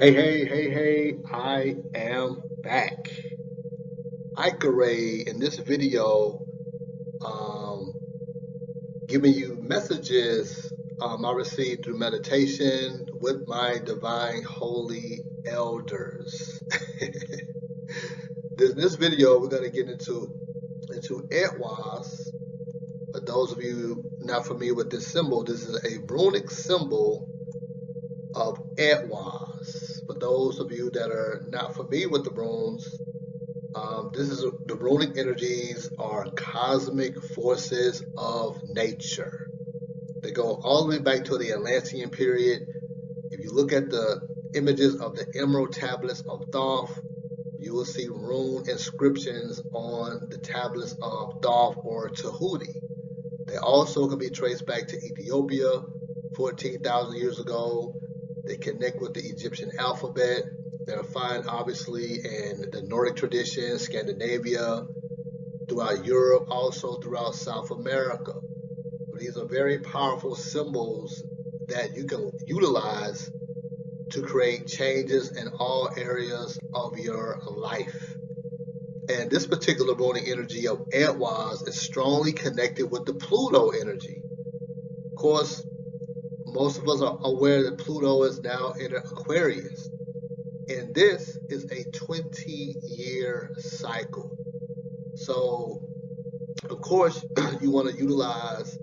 Hey, I am back. Ikaray in this video, um, giving you messages I received through meditation with my divine holy elders. This video, we're going to get into Eihwaz. For those of you not familiar with this symbol, this is a runic symbol of Eihwaz. For those of you that are not familiar with the runes, the runic energies are cosmic forces of nature. They go all the way back to the Atlantean period. If you look at the images of the emerald tablets of Thoth, you will see rune inscriptions on the tablets of Thoth or Tahuti. They also can be traced back to Ethiopia 14,000 years ago. They connect with the Egyptian alphabet. They're found obviously in the Nordic tradition, Scandinavia, throughout Europe, also throughout South America. These are very powerful symbols that you can utilize to create changes in all areas of your life. And this particular runic energy of Eihwaz is strongly connected with the Pluto energy. Of course, most of us are aware that Pluto is now in Aquarius. And this is a 20-year cycle. So, of course, you want to utilize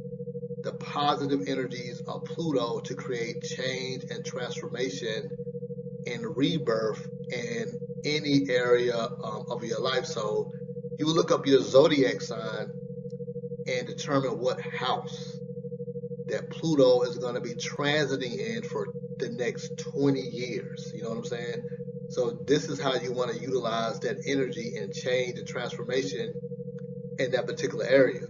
the positive energies of Pluto to create change and transformation and rebirth in any area of your life. So, you look up your zodiac sign and determine what house that Pluto is going to be transiting in for the next 20 years. You know what I'm saying? So this is how you want to utilize that energy and change and transformation in that particular area.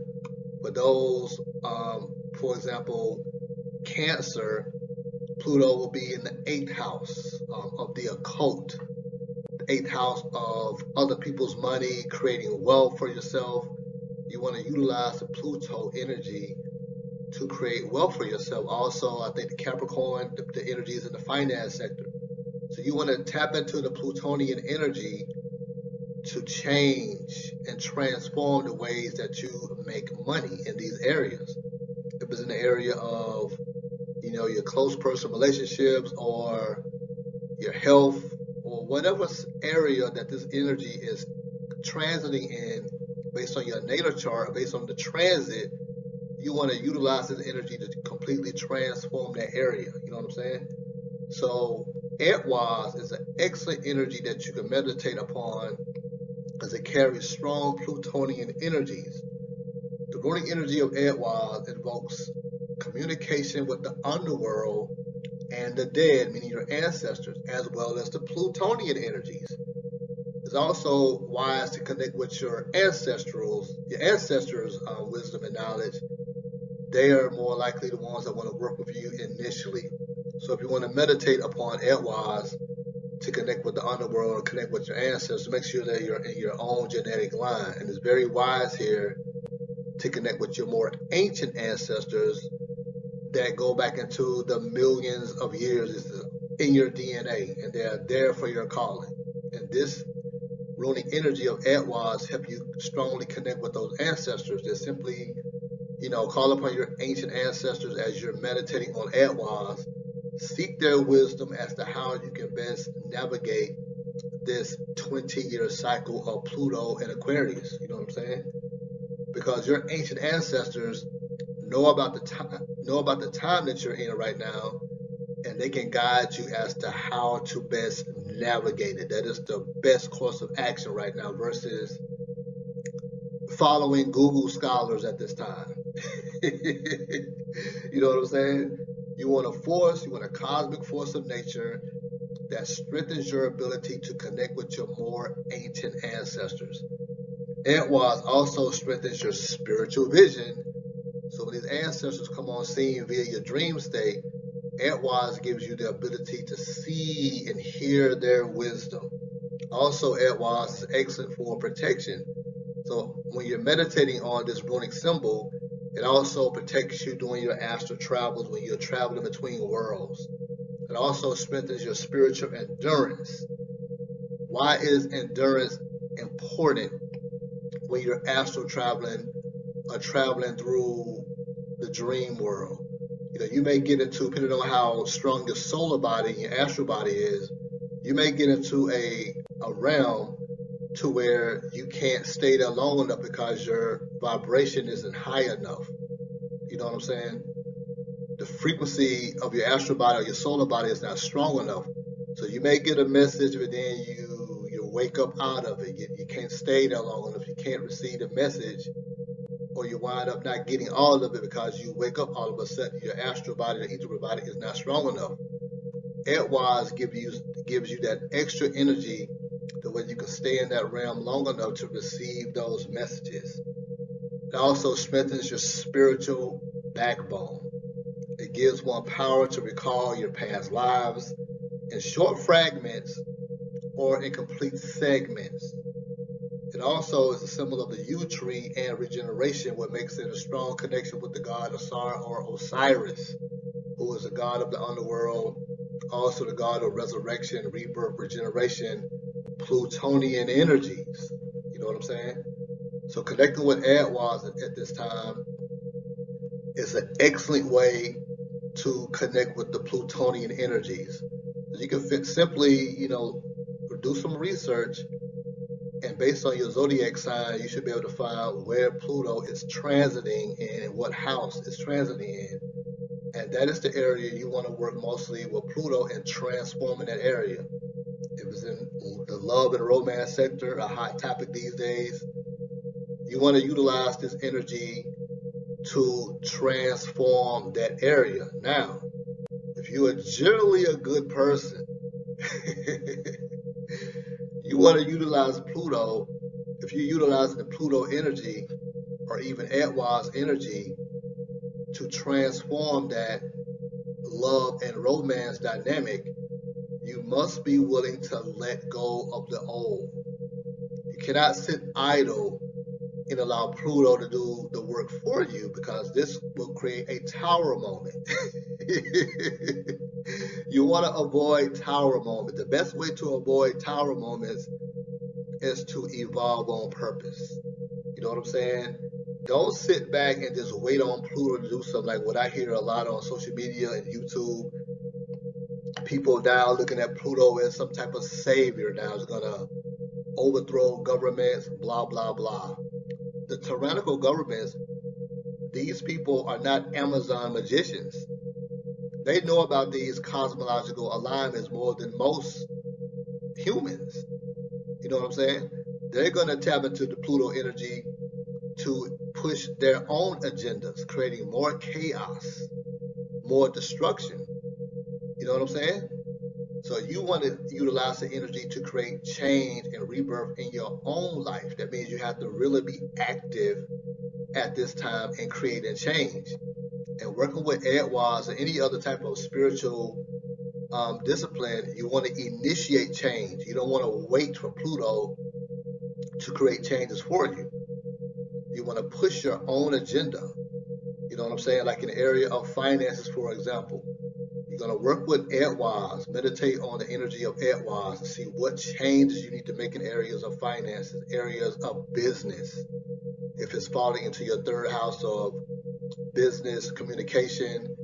For those, for example, Cancer, Pluto will be in the 8th house of the occult, the 8th house of other people's money, creating wealth for yourself. You want to utilize the Pluto energy to create wealth for yourself. Also, I think the Capricorn, the energy is in the finance sector. So you want to tap into the Plutonian energy to change and transform the ways that you make money in these areas. If it's in the area of, your close personal relationships or your health or whatever area that this energy is transiting in based on your natal chart, based on the transit, you want to utilize this energy to completely transform that area. You know what I'm saying? So Eihwaz is an excellent energy that you can meditate upon as it carries strong Plutonian energies. The runic energy of Eihwaz invokes communication with the underworld and the dead, meaning your ancestors, as well as the Plutonian energies. It's also wise to connect with your ancestors' wisdom and knowledge. They are more likely the ones that want to work with you initially. So if you want to meditate upon Eihwaz to connect with the underworld and connect with your ancestors, make sure that you're in your own genetic line. And it's very wise here to connect with your more ancient ancestors that go back into the millions of years in your DNA, and they're there for your calling. And this runic energy of Eihwaz help you strongly connect with those ancestors. That simply, call upon your ancient ancestors as you're meditating on Eihwaz. Seek their wisdom as to how you can best navigate this 20-year cycle of Pluto and Aquarius. You know what I'm saying? Because your ancient ancestors know about the time that you're in right now, and they can guide you as to how to best navigate it. That is the best course of action right now versus following Google scholars at this time. You know what I'm saying? You want a cosmic force of nature that strengthens your ability to connect with your more ancient ancestors. Eihwaz also strengthens your spiritual vision. So when these ancestors come on scene via your dream state, Eihwaz gives you the ability to see and hear their wisdom. Also, Eihwaz is excellent for protection. So when you're meditating on this runic symbol, it also protects you during your astral travels when you're traveling between worlds. It also strengthens your spiritual endurance. Why is endurance important when you're astral traveling or traveling through the dream world? You may get into, depending on how strong your solar body and your astral body is, you may get into a realm to where you can't stay there long enough because your vibration isn't high enough. You know what I'm saying? The frequency of your astral body or your solar body is not strong enough. So you may get a message, but then you wake up out of it. You can't stay there long enough. You can't receive the message, or you wind up not getting all of it because you wake up all of a sudden. Your astral body, the ethereal body, is not strong enough. Eihwaz gives you that extra energy, the way you can stay in that realm long enough to receive those messages. It also strengthens your spiritual backbone. It gives one power to recall your past lives in short fragments or in complete segments. It also is a symbol of the yew tree and regeneration, what makes it a strong connection with the god Asar or Osiris, who is the god of the underworld, also the god of resurrection, rebirth, regeneration, Plutonian energies. You know what I'm saying? So connecting with Eihwaz at this time is an excellent way to connect with the Plutonian energies. You can simply, do some research, and based on your zodiac sign, you should be able to find where Pluto is transiting and what house it's transiting in. And that is the area you want to work mostly with Pluto and transforming that area. If it's in the love and romance sector, a hot topic these days, you want to utilize this energy to transform that area. Now, if you are generally a good person, you want to utilize Pluto. If you're utilizing the Pluto energy or even Eihwaz energy to transform that love and romance dynamic, you must be willing to let go of the old. You cannot sit idle and allow Pluto to do the work for you, because this will create a tower moment. You want to avoid tower moments. The best way to avoid tower moments is to evolve on purpose. You know what I'm saying? Don't sit back and just wait on Pluto to do something like what I hear a lot on social media and YouTube. People now looking at Pluto as some type of savior now, is going to overthrow governments, blah, blah, blah. The tyrannical governments, these people are not Amazon magicians. They know about these cosmological alignments more than most humans. You know what I'm saying? They're going to tap into the Pluto energy to push their own agendas, creating more chaos, more destruction. You know what I'm saying? So you want to utilize the energy to create change and rebirth in your own life. That means you have to really be active at this time in creating change. And working with Eihwaz or any other type of spiritual discipline, you want to initiate change. You don't want to wait for Pluto to create changes for you. You want to push your own agenda. You know what I'm saying? Like in the area of finances, for example. You're going to work with Eihwaz, meditate on the energy of Eihwaz to see what changes you need to make in areas of finances, areas of business. If it's falling into your third house of business, communication,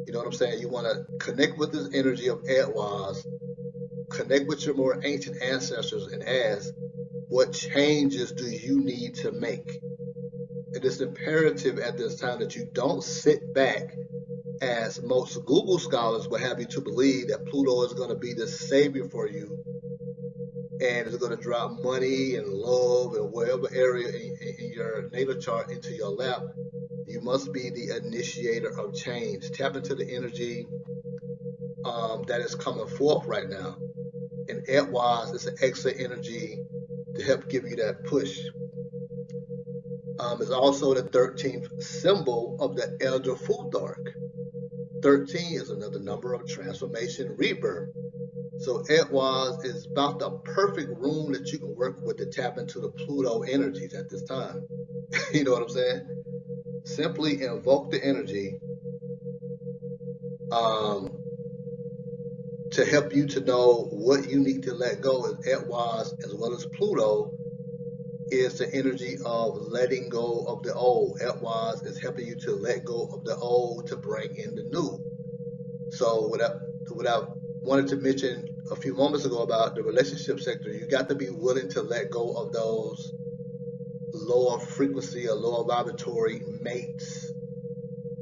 you know what I'm saying? You want to connect with this energy of Eihwaz, connect with your more ancient ancestors and ask, what changes do you need to make? It is imperative at this time that you don't sit back, as most Google scholars will have you to believe that Pluto is going to be the savior for you and is going to drop money and love and wherever area in your natal chart into your lap. You must be the initiator of change. Tap into the energy that is coming forth right now. And Eihwaz is an excellent energy to help give you that push. It's also the 13th symbol of the Elder Futhark. 13 is another number of transformation, rebirth. So Eihwaz is about the perfect rune that you can work with to tap into the Pluto energies at this time. You know what I'm saying? Simply invoke the energy. to help you to know what you need to let go, is Eihwaz as well as Pluto is the energy of letting go of the old. Eihwaz is helping you to let go of the old to bring in the new. So what I wanted to mention a few moments ago about the relationship sector, you got to be willing to let go of those lower frequency or lower vibratory mates.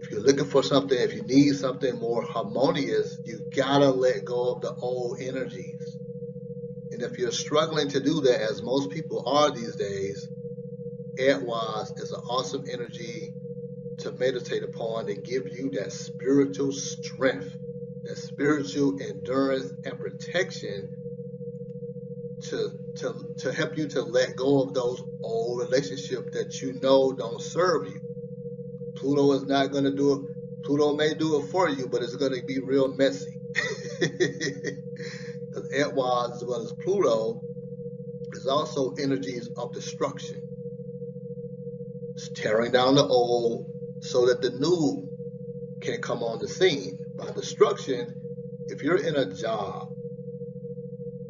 If you're looking for something, if you need something more harmonious, you gotta let go of the old energies. And if you're struggling to do that, as most people are these days, Eihwaz is an awesome energy to meditate upon to give you that spiritual strength, that spiritual endurance and protection to help you to let go of those old relationships that you know don't serve you. Pluto is not going to do it. Pluto may do it for you, but it's going to be real messy. Because Eihwaz as well as Pluto is also energies of destruction. It's tearing down the old so that the new can come on the scene. By destruction, if you're in a job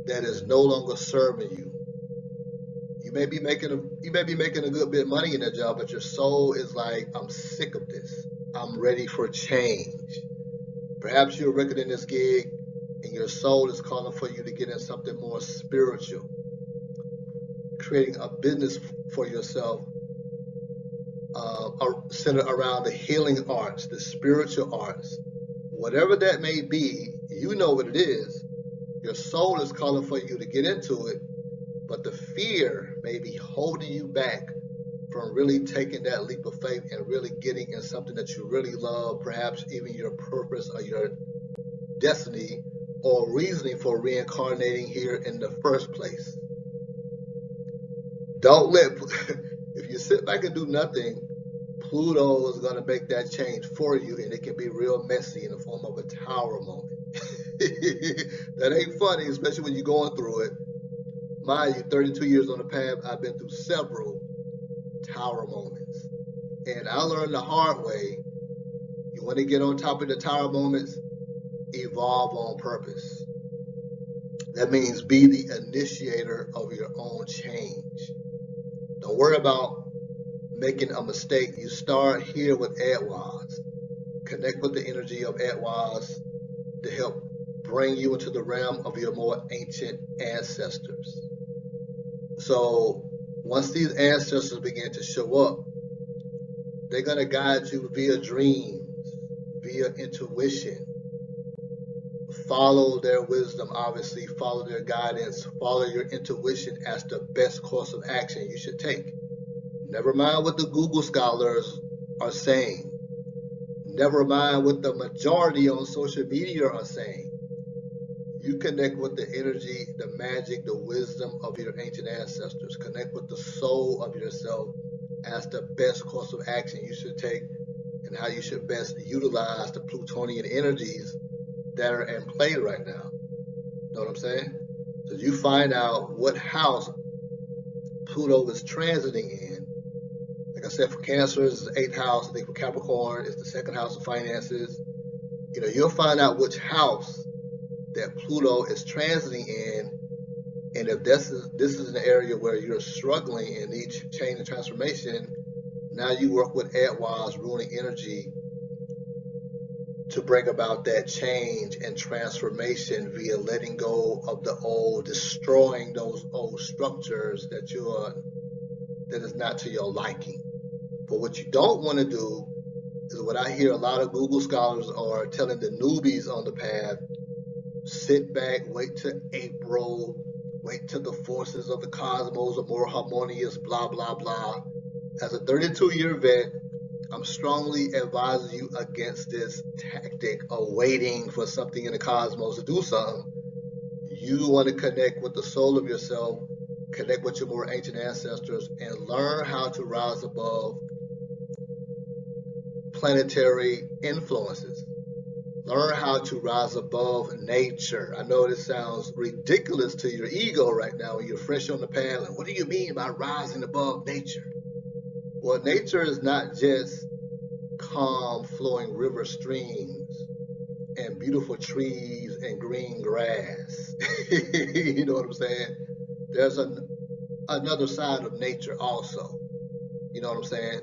that is no longer serving you, you may be making a good bit of money in that job, but your soul is like, I'm sick of this. I'm ready for change. Perhaps you're working in this gig and your soul is calling for you to get in something more spiritual, creating a business for yourself centered around the healing arts, the spiritual arts. Whatever that may be, you know what it is. Your soul is calling for you to get into it, but the fear may be holding you back from really taking that leap of faith and really getting in something that you really love, perhaps even your purpose or your destiny or reasoning for reincarnating here in the first place. Don't let, if you sit back and do nothing, Pluto is going to make that change for you, and it can be real messy in the form of a tower moment. That ain't funny, especially when you're going through it. Mind you, 32 years on the path, I've been through several tower moments. And I learned the hard way, you want to get on top of the tower moments, evolve on purpose. That means be the initiator of your own change. Don't worry about making a mistake. You start here with Eihwaz. Connect with the energy of Eihwaz to help bring you into the realm of your more ancient ancestors. So once these ancestors begin to show up, they're going to guide you via dreams, via intuition. Follow their wisdom, obviously, follow their guidance, follow your intuition as the best course of action you should take. Never mind what the Google scholars are saying. Never mind what the majority on social media are saying. You connect with the energy, the magic, the wisdom of your ancient ancestors. Connect with the soul of yourself as the best course of action you should take and how you should best utilize the Plutonian energies that are in play right now. Know what I'm saying? So you find out what house Pluto is transiting in. Like I said, for Cancer, it's the 8th house. I think for Capricorn, it's the 2nd house of finances. You know, you'll find out which house that Pluto is transiting in, and if this is an area where you're struggling and need change and transformation, now you work with Eihwaz Rune energy to bring about that change and transformation via letting go of the old, destroying those old structures that is not to your liking. But what you don't want to do is what I hear a lot of Google scholars are telling the newbies on the path: sit back, wait till April, wait till the forces of the cosmos are more harmonious, blah, blah, blah. As a 32-year vet, I'm strongly advising you against this tactic of waiting for something in the cosmos to do something. You want to connect with the soul of yourself, connect with your more ancient ancestors, and learn how to rise above planetary influences. Learn how to rise above nature. I know this sounds ridiculous to your ego right now when you're fresh on the path. Like, what do you mean by rising above nature? Well, nature is not just calm flowing river streams. and beautiful trees and green grass. You know what I'm saying? There's another side of nature also. You know what I'm saying?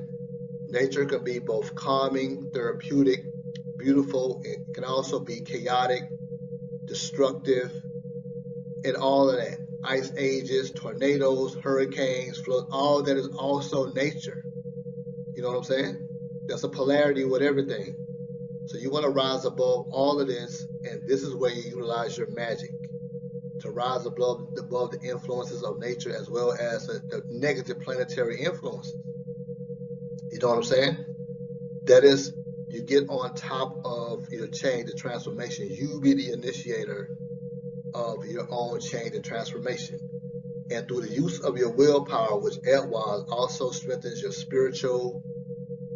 Nature can be both calming, therapeutic, beautiful. It can also be chaotic, destructive, and all of that. Ice ages, tornadoes, hurricanes, floods, all that is also nature. You know what I'm saying? There's a polarity with everything. So you want to rise above all of this, and this is where you utilize your magic to rise above the influences of nature as well as the negative planetary influences. You know what I'm saying? That is, you get on top of your change and transformation. You be the initiator of your own change and transformation. And through the use of your willpower, which Eihwaz also strengthens your spiritual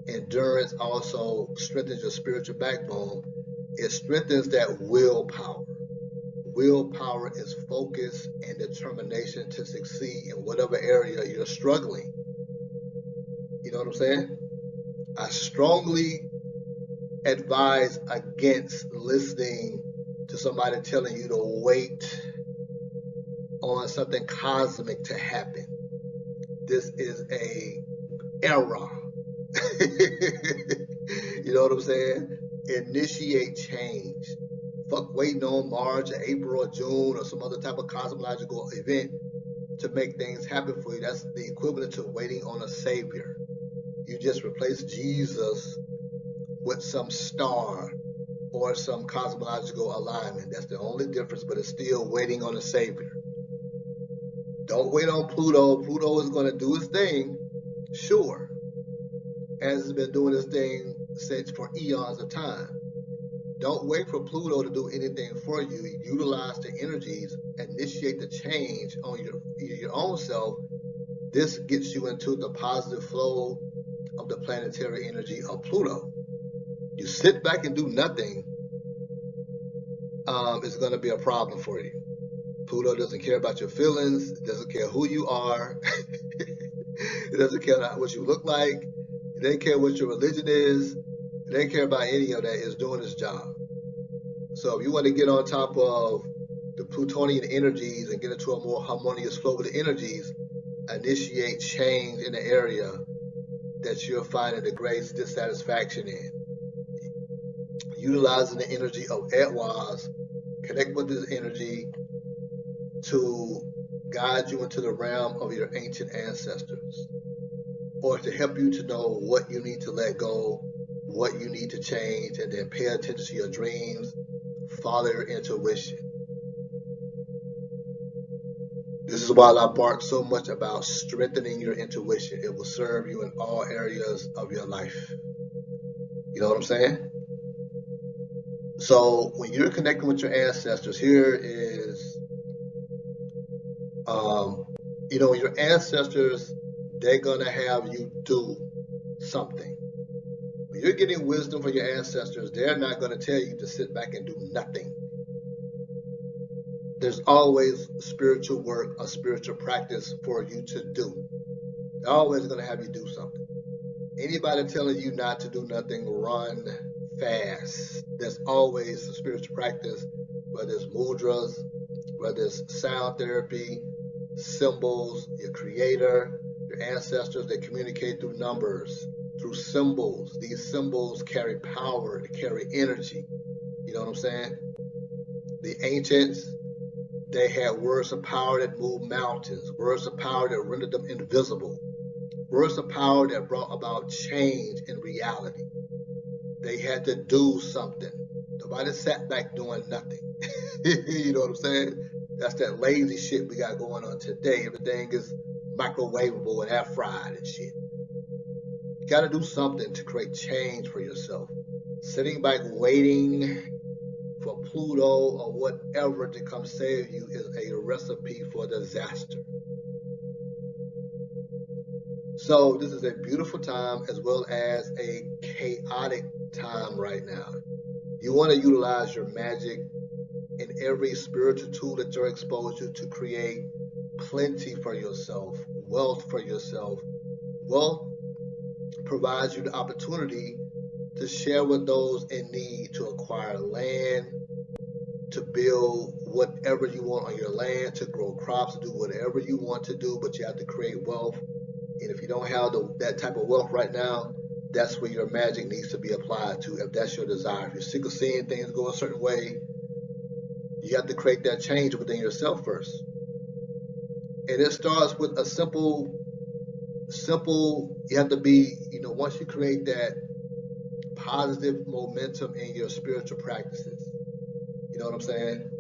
endurance, also strengthens your spiritual backbone. It strengthens that willpower. Willpower is focus and determination to succeed in whatever area you're struggling. You know what I'm saying? I strongly advise against listening to somebody telling you to wait on something cosmic to happen. This is a error. You know what I'm saying? Initiate change. Fuck waiting on March or April or June or some other type of cosmological event to make things happen for you. That's the equivalent to waiting on a savior. You just replace Jesus with some star or some cosmological alignment. That's the only difference, but it's still waiting on a savior. Don't wait on Pluto. Pluto is going to do its thing, sure, as it's been doing its thing since for eons of time. Don't wait for Pluto to do anything for you. Utilize the energies, initiate the change on your own self. This gets you into the positive flow of the planetary energy of Pluto. You sit back and do nothing, it's going to be a problem for you. Pluto doesn't care about your feelings. It doesn't care who you are. It doesn't care what you look like. It doesn't care what your religion is. It doesn't care about any of that. It's doing its job. So if you want to get on top of the Plutonian energies and get into a more harmonious flow with the energies, initiate change in the area that you're finding the greatest dissatisfaction in. Utilizing the energy of Eihwaz, connect with this energy to guide you into the realm of your ancient ancestors, or to help you to know what you need to let go, what you need to change, and then pay attention to your dreams, follow your intuition. This is why I bark so much about strengthening your intuition. It will serve you in all areas of your life. You know what I'm saying? So when you're connecting with your ancestors, here is, your ancestors, they're going to have you do something. When you're getting wisdom from your ancestors, they're not going to tell you to sit back and do nothing. There's always spiritual work, a spiritual practice for you to do. They're always going to have you do something. Anybody telling you not to do nothing, run fast. There's always a spiritual practice, whether it's mudras, whether it's sound therapy, symbols, your creator, your ancestors, they communicate through numbers, through symbols. These symbols carry power, they carry energy. You know what I'm saying? The ancients, they had words of power that moved mountains, words of power that rendered them invisible, words of power that brought about change in reality. They had to do something. Nobody sat back doing nothing. You know what I'm saying? That's that lazy shit we got going on today. Everything is microwavable and air fried and shit. You got to do something to create change for yourself. Sitting back waiting for Pluto or whatever to come save you is a recipe for disaster. So this is a beautiful time as well as a chaotic time right now. You want to utilize your magic in every spiritual tool that you're exposed to create plenty for yourself, wealth for yourself. Wealth provides you the opportunity to share with those in need, to acquire land, to build whatever you want on your land, to grow crops, to do whatever you want to do, but you have to create wealth. And if you don't have that type of wealth right now, that's where your magic needs to be applied to, if that's your desire. If you're sick of seeing things go a certain way, you have to create that change within yourself first. And it starts with a simple, you have to be, once you create that positive momentum in your spiritual practices, you know what I'm saying?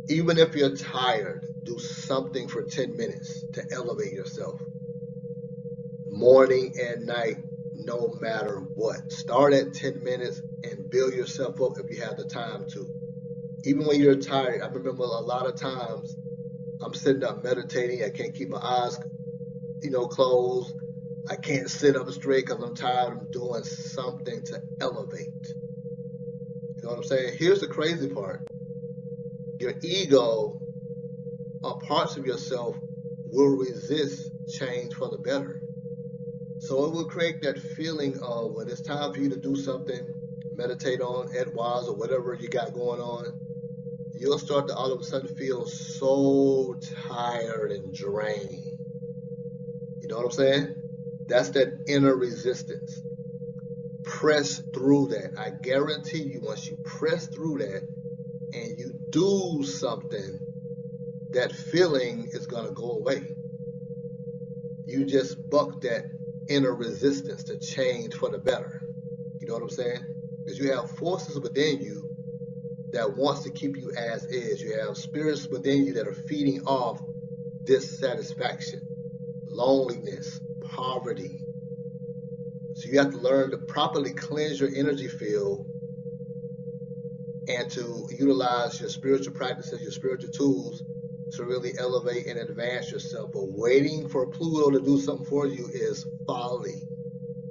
Even if you're tired, do something for 10 minutes to elevate yourself. Morning and night, no matter what. Start at 10 minutes and build yourself up if you have the time to. Even when you're tired, I remember a lot of times I'm sitting up meditating, I can't keep my eyes, closed. I can't sit up straight because I'm tired. I'm doing something to elevate. You know what I'm saying? Here's the crazy part. Your ego, or parts of yourself, will resist change for the better. So it will create that feeling of when it's time for you to do something, meditate on Eihwaz or whatever you got going on, you'll start to all of a sudden feel so tired and drained. You know what I'm saying? That's that inner resistance. Press through that. I guarantee you, once you press through that and you do something, that feeling is going to go away. You just buck that inner resistance to change for the better. You know what I'm saying? Because you have forces within you that wants to keep you as is. You have spirits within you that are feeding off dissatisfaction, loneliness, poverty. So you have to learn to properly cleanse your energy field and to utilize your spiritual practices, your spiritual tools to really elevate and advance yourself. But waiting for Pluto to do something for you is folly.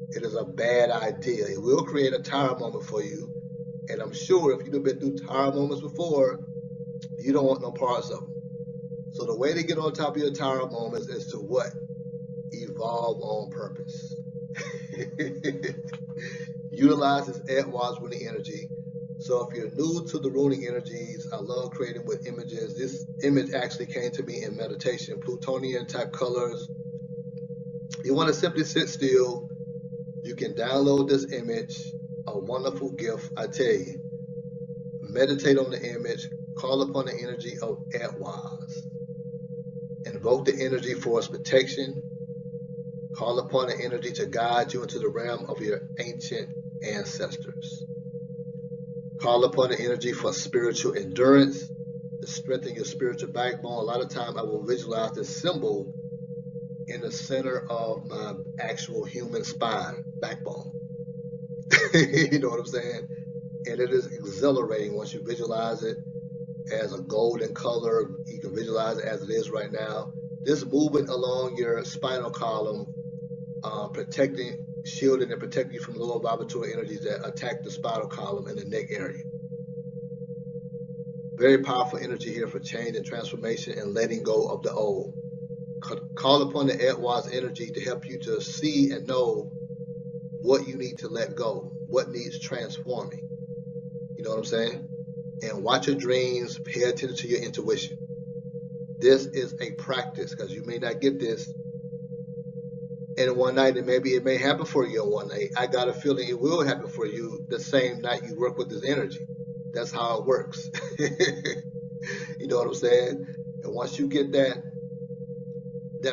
It is a bad idea. It will create a tower moment for you. And I'm sure if you've been through tower moments before, you don't want no parts of them. So the way to get on top of your tower moments is to what? Evolve on purpose. Utilize this Eihwaz Rune energy. So if you're new to the runic energies, I love creating with images. This image actually came to me in meditation, Plutonian type colors. You want to simply sit still. You can download this image, a wonderful gift, I tell you. Meditate on the image, call upon the energy of Eihwaz. Invoke the energy for its protection. Call upon the energy to guide you into the realm of your ancient ancestors. Call upon the energy for spiritual endurance, to strengthen your spiritual backbone. A lot of time I will visualize this symbol in the center of my actual human spine, backbone. You know what I'm saying? And it is exhilarating once you visualize it as a golden color. You can visualize it as it is right now. This movement along your spinal column, protecting, shielding and protecting you from lower vibratory energies that attack the spinal column and the neck area. Very powerful energy here for change and transformation and letting go of the old. Call upon the Eihwaz energy to help you to see and know what you need to let go, what needs transforming. You know what I'm saying? And watch your dreams, pay attention to your intuition. This is a practice because you may not get this in one night, and maybe it may happen for you in one night. I got a feeling it will happen for you the same night you work with this energy. That's how it works. You know what I'm saying? And once you get that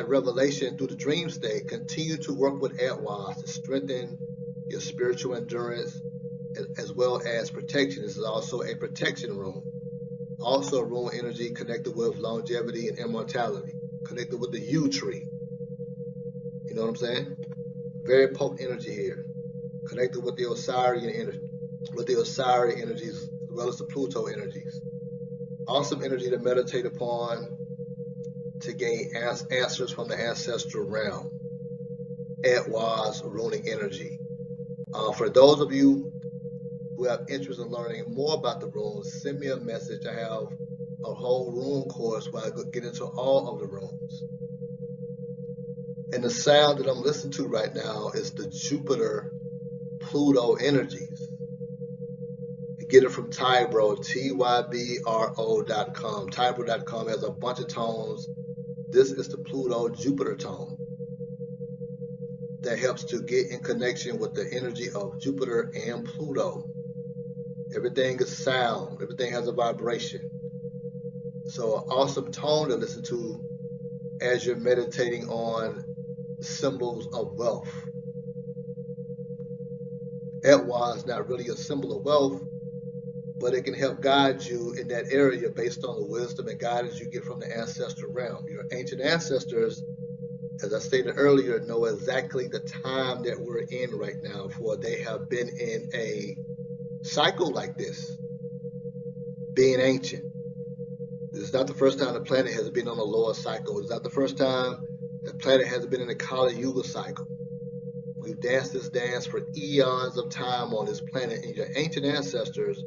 revelation through the dream state, continue to work with Eihwaz to strengthen your spiritual endurance as well as protection. This is also a protection rune. Also a rune energy connected with longevity and immortality, connected with the yew tree. You know what I'm saying? Very potent energy here, connected with the Osirian energy, with the Osirian energies as well as the Pluto energies. Awesome energy to meditate upon, to gain answers from the ancestral realm. Eihwaz runic energy. For those of you who have interest in learning more about the runes, send me a message. I have a whole rune course where I get into all of the runes. And the sound that I'm listening to right now is the Jupiter Pluto energies. You get it from Tybro, Tybro.com. Tybro.com has a bunch of tones. This is the Pluto Jupiter tone that helps to get in connection with the energy of Jupiter and Pluto. Everything is sound. Everything has a vibration. So an awesome tone to listen to as you're meditating on symbols of wealth. Eihwaz is not really a symbol of wealth, but it can help guide you in that area based on the wisdom and guidance you get from the ancestral realm. Your ancient ancestors, as I stated earlier, know exactly the time that we're in right now, for they have been in a cycle like this, being ancient. This is not the first time the planet has been on a lower cycle. It's not the first time the planet has been in a Kali Yuga cycle. We've danced this dance for eons of time on this planet, and your ancient ancestors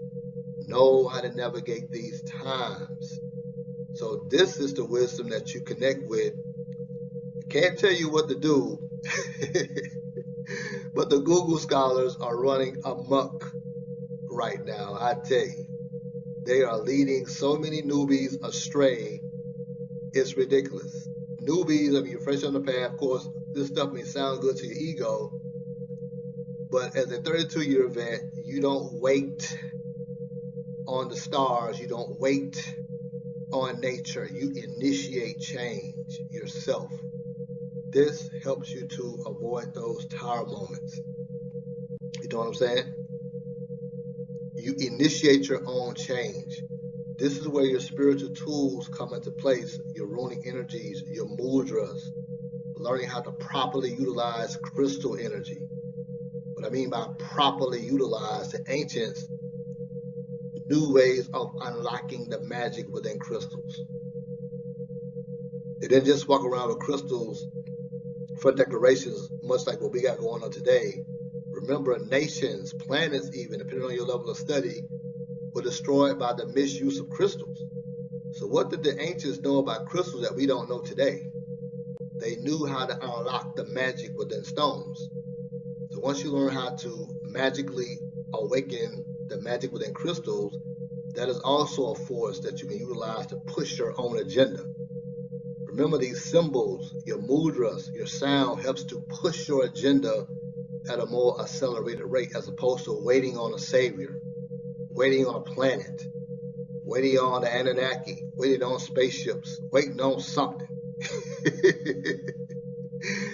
know how to navigate these times. So this is the wisdom that you connect with. I can't tell you what to do, but the Google scholars are running amok right now, I tell you. They are leading so many newbies astray. It's ridiculous. Newbies, I mean, you're fresh on the path. Of course, this stuff may sound good to your ego, but as a 32-year vet, you don't wait on the stars. You don't wait on nature. You initiate change yourself. This helps you to avoid those tower moments. You know what I'm saying? You initiate your own change. This is where your spiritual tools come into place, your runic energies, your mudras, learning how to properly utilize crystal energy. What I mean by properly utilize, the ancients new ways of unlocking the magic within crystals. They didn't just walk around with crystals for decorations, much like what we got going on today. Remember, nations, planets even, depending on your level of study, were destroyed by the misuse of crystals. So what did the ancients know about crystals that we don't know today? They knew how to unlock the magic within stones. So once you learn how to magically awaken the magic within crystals, that is also a force that you can utilize to push your own agenda. Remember, these symbols, your mudras, your sound helps to push your agenda at a more accelerated rate, as opposed to waiting on a savior, waiting on a planet, waiting on the Anunnaki, waiting on spaceships, waiting on something.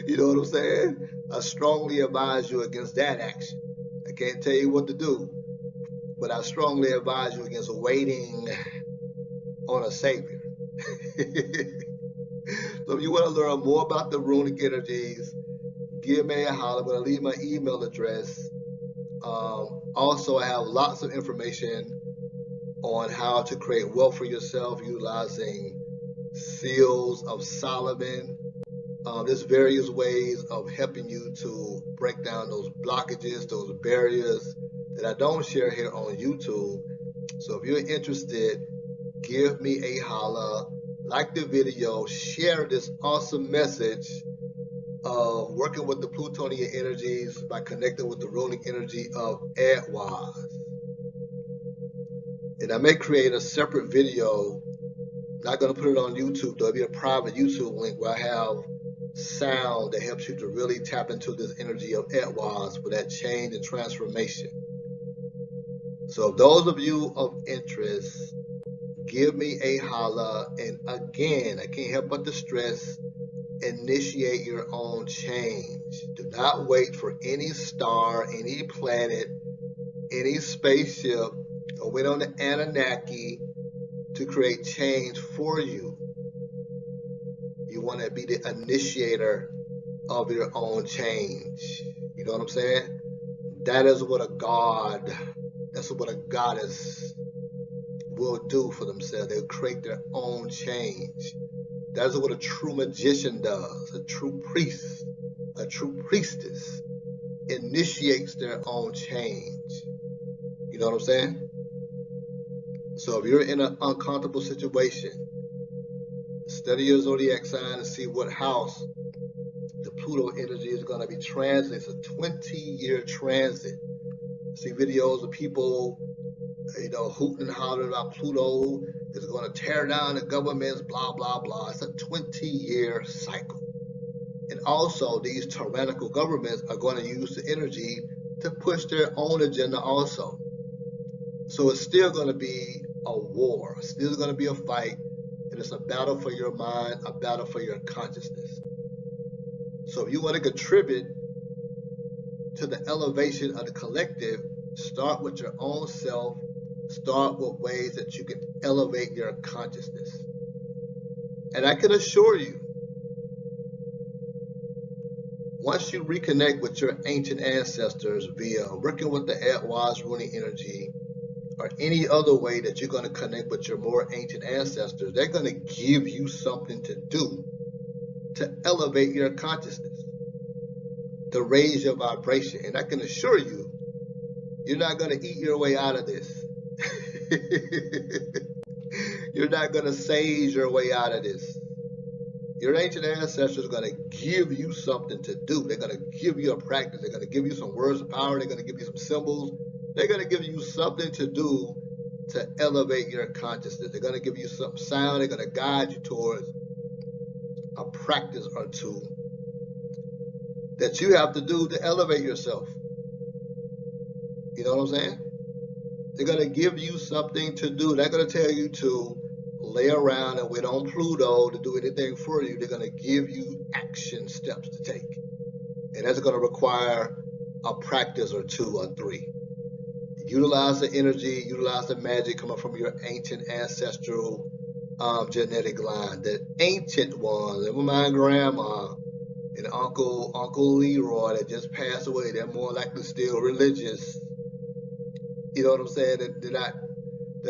You know what I'm saying? I strongly advise you against that action. I can't tell you what to do, but I strongly advise you against waiting on a savior. So if you want to learn more about the runic energies, give me a holler. I'm going to leave my email address. Also, I have lots of information on how to create wealth for yourself utilizing seals of Solomon. There's various ways of helping you to break down those blockages, those barriers that I don't share here on YouTube. So if you're interested, give me a holler, like the video, share this awesome message of working with the Plutonian energies by connecting with the runic energy of Eihwaz. And I may create a separate video. Not going to put it on YouTube, though. It'll be a private YouTube link where I have sound that helps you to really tap into this energy of Eihwaz for that change and transformation. So those of you of interest, give me a holler. And again, I can't help but to stress, initiate your own change. Do not wait for any star, any planet, any spaceship, or wait on the Anunnaki to create change for you. You want to be the initiator of your own change. You know what I'm saying? That is what a god, that's what a goddess will do for themselves. They'll create their own change. That is what a true magician does. A true priest, a true priestess initiates their own change. You know what I'm saying? So if you're in an uncomfortable situation, study your zodiac sign and see what house The Pluto energy is going to be transit. It's a 20-year transit. See videos of people, hooting and hollering about Pluto is going to tear down the governments, blah, blah, blah. It's a 20-year cycle. And also, these tyrannical governments are going to use the energy to push their own agenda also. So it's still going to be a war. It's still going to be a fight. And it's a battle for your mind, a battle for your consciousness. So if you want to contribute to the elevation of the collective, start with your own self. Start with ways that you can elevate your consciousness. And I can assure you, once you reconnect with your ancient ancestors via working with the Eihwaz Rune energy or any other way that you're going to connect with your more ancient ancestors, they're going to give you something to do to elevate your consciousness, to raise your vibration. And I can assure you, you're not going to eat your way out of this. You're not going to sage your way out of this. Your ancient ancestors are going to give you something to do. They're going to give you a practice. They're going to give you some words of power. They're going to give you some symbols. They're going to give you something to do to elevate your consciousness. They're going to give you some sound. They're going to guide you towards a practice or two that you have to do to elevate yourself. You know what I'm saying? They're going to give you something to do. They're going to tell you to lay around and wait on Pluto to do anything for you. They're going to give you action steps to take. And that's going to require a practice or two or three. Utilize the energy, utilize the magic coming from your ancient ancestral genetic line. The ancient ones, never mind grandma and Uncle Leroy that just passed away. They're more likely still religious. You know what I'm saying? They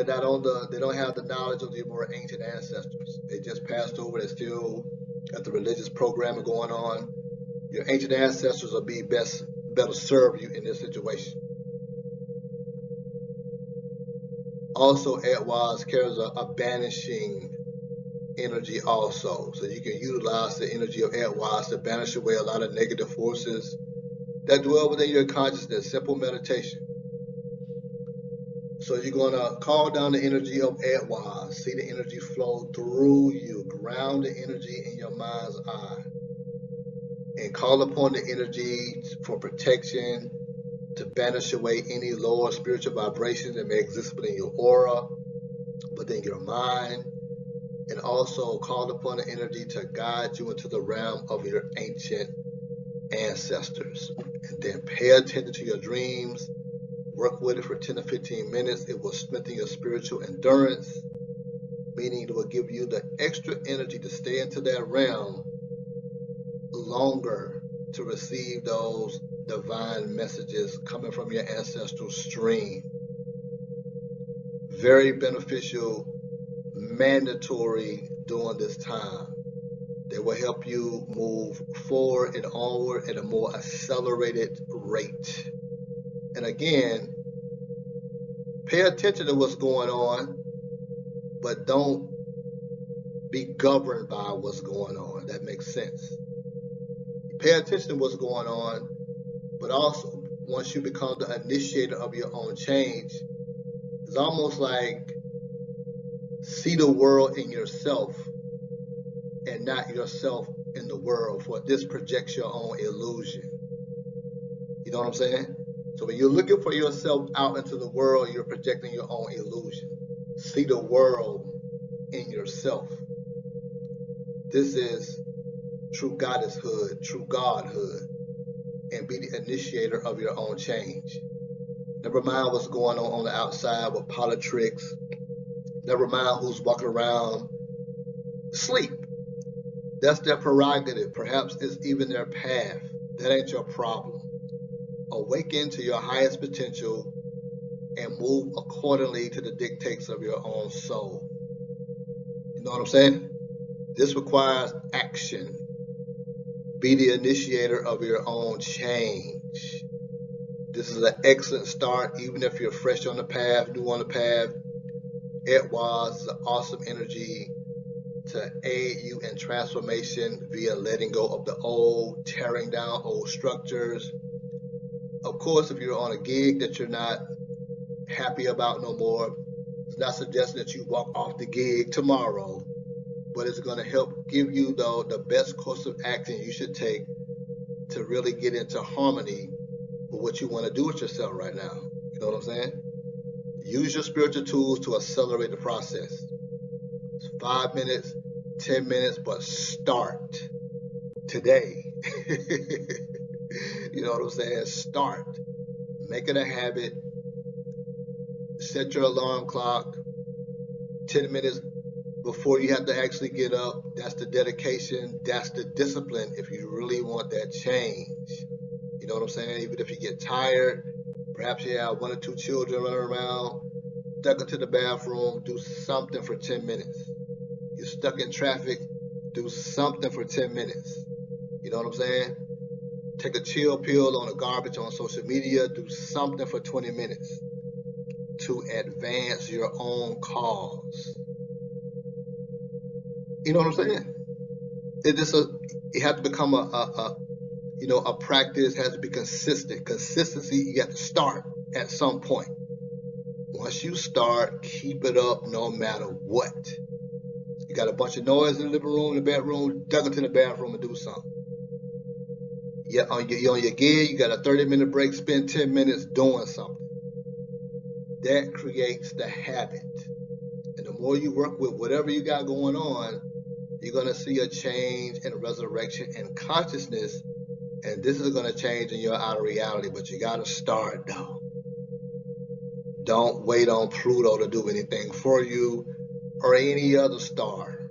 don't have the knowledge of your more ancient ancestors. They just passed over. They're still got the religious programming going on. Your ancient ancestors will be better serve you in this situation. Also, Eihwaz carries a banishing energy also. So you can utilize the energy of Eihwaz to banish away a lot of negative forces that dwell within your consciousness. Simple meditation. So you're going to call down the energy of Eihwaz, see the energy flow through you, ground the energy in your mind's eye, and call upon the energy for protection, to banish away any lower spiritual vibrations that may exist within your aura, within your mind, and also call upon the energy to guide you into the realm of your ancient ancestors. And then pay attention to your dreams. Work with it for 10 to 15 minutes. It will strengthen your spiritual endurance, meaning it will give you the extra energy to stay into that realm longer to receive those divine messages coming from your ancestral stream. Very beneficial, mandatory during this time. They will help you move forward and onward at a more accelerated rate. And again, pay attention to what's going on, but don't be governed by what's going on. That makes sense. Pay attention to what's going on, but also once you become the initiator of your own change, it's almost like see the world in yourself and not yourself in the world, for this projects your own illusion. You know what I'm saying? So when you're looking for yourself out into the world, you're projecting your own illusion. See the world in yourself. This is true goddesshood, true godhood, and be the initiator of your own change. Never mind what's going on the outside with politics. Never mind who's walking around asleep. That's their prerogative. Perhaps it's even their path. That ain't your problem. Awaken to your highest potential and move accordingly to the dictates of your own soul. You know what I'm saying? This requires action. Be the initiator of your own change. This is an excellent start, even if you're fresh on the path, new on the path. Eihwaz is an awesome energy to aid you in transformation via letting go of the old, tearing down old structures. Of course, if you're on a gig that you're not happy about no more, it's not suggesting that you walk off the gig tomorrow, but it's going to help give you, though, the best course of action you should take to really get into harmony with what you want to do with yourself right now. You know what I'm saying? Use your spiritual tools to accelerate the process. It's 5 minutes, 10 minutes, but start today. You know what I'm saying? Start. Make it a habit. Set your alarm clock 10 minutes before you have to actually get up. That's the dedication. That's the discipline if you really want that change. You know what I'm saying? Even if you get tired, perhaps you have 1 or 2 children running around, stuck into the bathroom, do something for 10 minutes. You're stuck in traffic, do something for 10 minutes. You know what I'm saying? Take a chill pill on the garbage on social media, do something for 20 minutes to advance your own cause. You know what I'm saying? It has to become a practice, has to be consistent. Consistency, you have to start at some point. Once you start, keep it up no matter what. You got a bunch of noise in the living room, in the bedroom, duck into the bathroom and do something. You're on your gig, you got a 30-minute break, spend 10 minutes doing something. That creates the habit. And the more you work with whatever you got going on, you're going to see a change and resurrection in consciousness. And this is going to change in your outer reality, but you got to start though. Don't wait on Pluto to do anything for you, or any other star,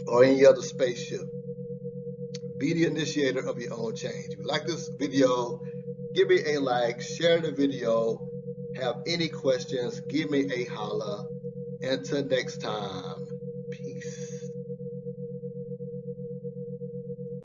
or any other spaceship. Be the initiator of your own change. If you like this video, give me a like, share the video. Have any questions, give me a holler. Until next time.